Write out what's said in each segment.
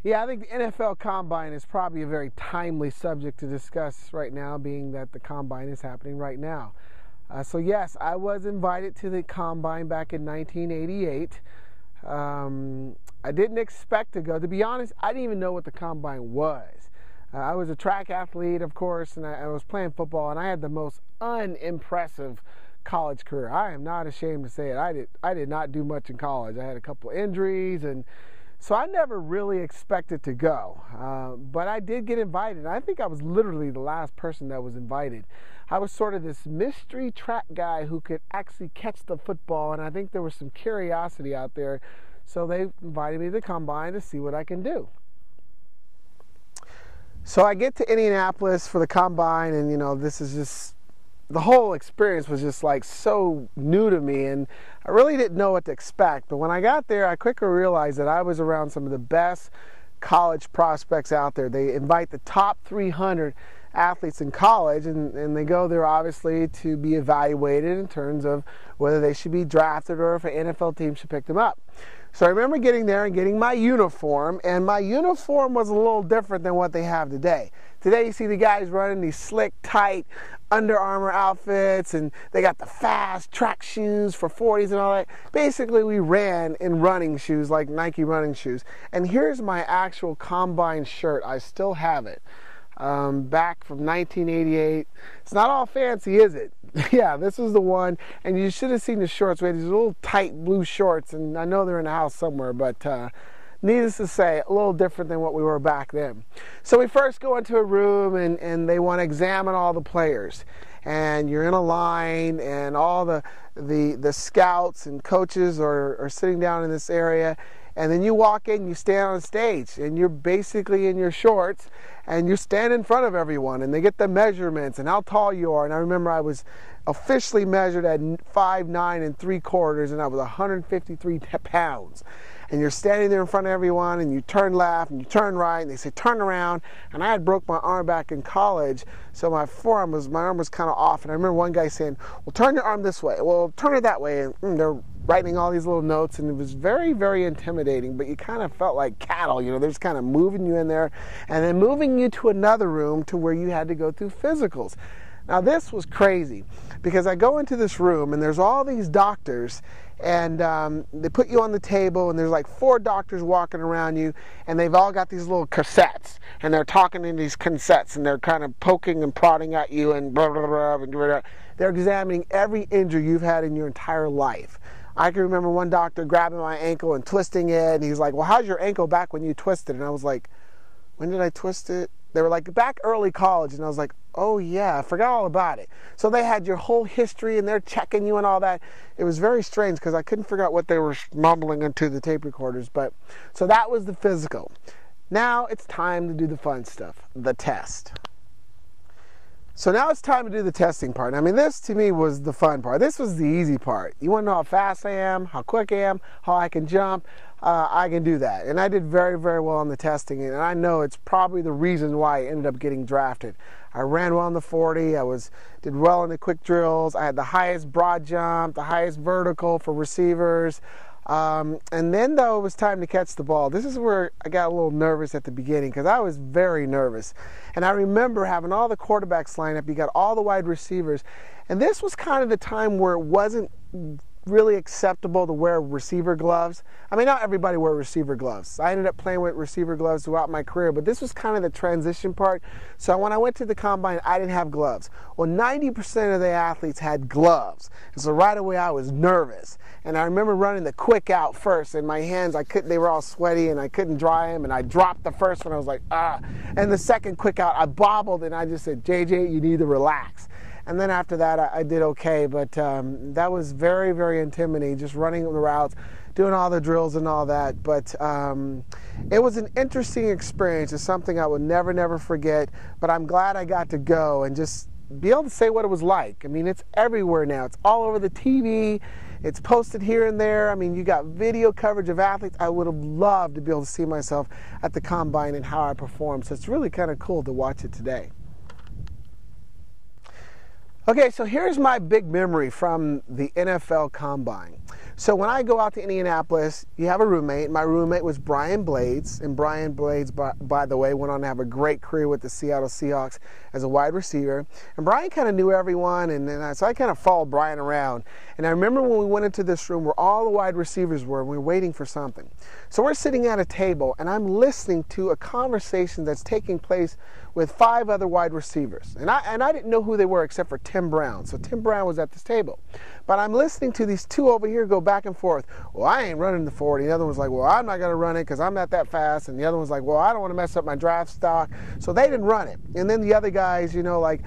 Yeah, I think the NFL Combine is probably a very timely subject to discuss right now, being that the Combine is happening right now. So yes, I was invited to the Combine back in 1988. I didn't expect to go. To be honest, I didn't even know what the Combine was. I was a track athlete, of course, and I was playing football, and I had the most unimpressive college career. I am not ashamed to say it. I did not do much in college. I had a couple injuries, and so I never really expected to go. But I did get invited, and I think I was literally the last person that was invited. I was sort of this mystery track guy who could actually catch the football, and I think there was some curiosity out there. So they invited me to the Combine to see what I can do. So I get to Indianapolis for the Combine, and this is just, the whole experience was just like so new to me, and I really didn't know what to expect. But when I got there, I quickly realized that I was around some of the best college prospects out there. They invite the top 300 athletes in college, and they go there obviously to be evaluated in terms of whether they should be drafted or if an NFL team should pick them up. So I remember getting there and getting my uniform, and my uniform was a little different than what they have today. Today you see the guys running these slick, tight Under Armour outfits, and they got the fast track shoes for 40s and all that. Basically, we ran in running shoes, like Nike running shoes. And here's my actual Combine shirt. I still have it. Back from 1988. It's not all fancy, is it? Yeah, this is the one, and you should have seen the shorts. We had these little tight blue shorts, and I know they're in the house somewhere, but needless to say, a little different than what we were back then. So we first go into a room, and they want to examine all the players, and you're in a line, and all the scouts and coaches are sitting down in this area. And then you walk in, you stand on stage, and you're basically in your shorts, and you stand in front of everyone, and they get the measurements and how tall you are. And I remember I was officially measured at 5'9" and 3/4, and I was 153 pounds. And you're standing there in front of everyone, and you turn left and you turn right, and they say turn around. And I had broke my arm back in college, so my arm was kind of off. And I remember one guy saying, well, turn your arm this way, well, turn it that way. And they're writing all these little notes, and it was very, very intimidating, but you kind of felt like cattle. They're just kind of moving you in there and then moving you to another room to where you had to go through physicals. Now this was crazy, because I go into this room, and there's all these doctors, and they put you on the table, and there's like 4 doctors walking around you, and they've all got these little cassettes, and they're talking in these cassettes, and they're kind of poking and prodding at you, and blah, blah, blah, blah, blah. They're examining every injury you've had in your entire life. I can remember one doctor grabbing my ankle and twisting it, and he's like, well, how's your ankle back when you twisted? And I was like, when did I twist it? They were like, back early college. And I was like, oh yeah, I forgot all about it. So they had your whole history, and they're checking you and all that. It was very strange, because I couldn't figure out what they were mumbling into the tape recorders. But so that was the physical. Now it's time to do the fun stuff, the test. So now it's time to do the testing part. I mean, this to me was the fun part. This was the easy part. You want to know how fast I am, how quick I am, how I can jump. I can do that. And I did very, very well on the testing. And I know it's probably the reason why I ended up getting drafted. I ran well in the 40. Did well in the quick drills. I had the highest broad jump, the highest vertical for receivers. And then, though, it was time to catch the ball. This is where I got a little nervous at the beginning, because I was very nervous. And I remember having all the quarterbacks line up. You got all the wide receivers. And this was kind of the time where it wasn't really acceptable to wear receiver gloves. I mean, not everybody wore receiver gloves. I ended up playing with receiver gloves throughout my career, but this was kind of the transition part. So when I went to the Combine, I didn't have gloves. Well, 90% of the athletes had gloves. And so right away I was nervous. And I remember running the quick out first, and my hands, they were all sweaty, and I couldn't dry them, and I dropped the first one. I was like, ah. And the second quick out, I bobbled, and I just said, JJ, you need to relax. And then after that, I did okay, but that was very, very intimidating, just running the routes, doing all the drills and all that. But it was an interesting experience. It's something I would never, never forget. But I'm glad I got to go and just be able to say what it was like. I mean, it's everywhere now. It's all over the TV. It's posted here and there. I mean, you got video coverage of athletes. I would have loved to be able to see myself at the Combine and how I performed. So it's really kind of cool to watch it today. Okay, so here's my big memory from the NFL Combine. So when I go out to Indianapolis, you have a roommate. My roommate was Brian Blades, and Brian Blades, by the way, went on to have a great career with the Seattle Seahawks as a wide receiver. And Brian kind of knew everyone, so I kind of followed Brian around. And I remember when we went into this room where all the wide receivers were, and we were waiting for something. So we're sitting at a table, and I'm listening to a conversation that's taking place with 5 other wide receivers. And I didn't know who they were except for Tim Brown. So Tim Brown was at this table. But I'm listening to these 2 over here go back and forth. Well, I ain't running the 40. The other one's like, well, I'm not going to run it because I'm not that fast. And the other one's like, well, I don't want to mess up my draft stock. So they didn't run it. And then the other guys, like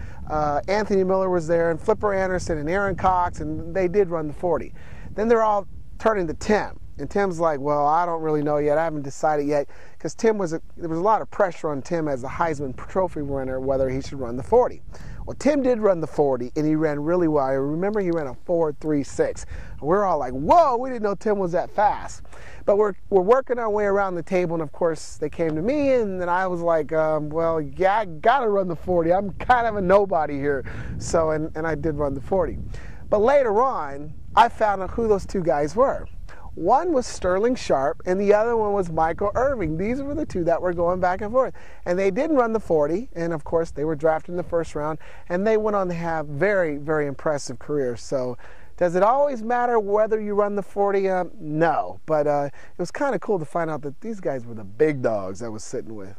Anthony Miller was there, and Flipper Anderson and Aaron Cox, and they did run the 40. Then they're all turning to Tim. And Tim's like, well, I don't really know yet. I haven't decided yet. Because there was a lot of pressure on Tim as a Heisman Trophy winner whether he should run the 40. Well, Tim did run the 40, and he ran really well. I remember he ran a 4.36. We're all like, whoa, we didn't know Tim was that fast. But we're working our way around the table, and of course they came to me, and then I was like, well, yeah, I got to run the 40. I'm kind of a nobody here. So, and I did run the 40. But later on, I found out who those 2 guys were. One was Sterling Sharp, and the other one was Michael Irving. These were the 2 that were going back and forth. And they didn't run the 40, and of course they were drafted in the first round, and they went on to have very, very impressive careers. So does it always matter whether you run the 40? No, but it was kind of cool to find out that these guys were the big dogs I was sitting with.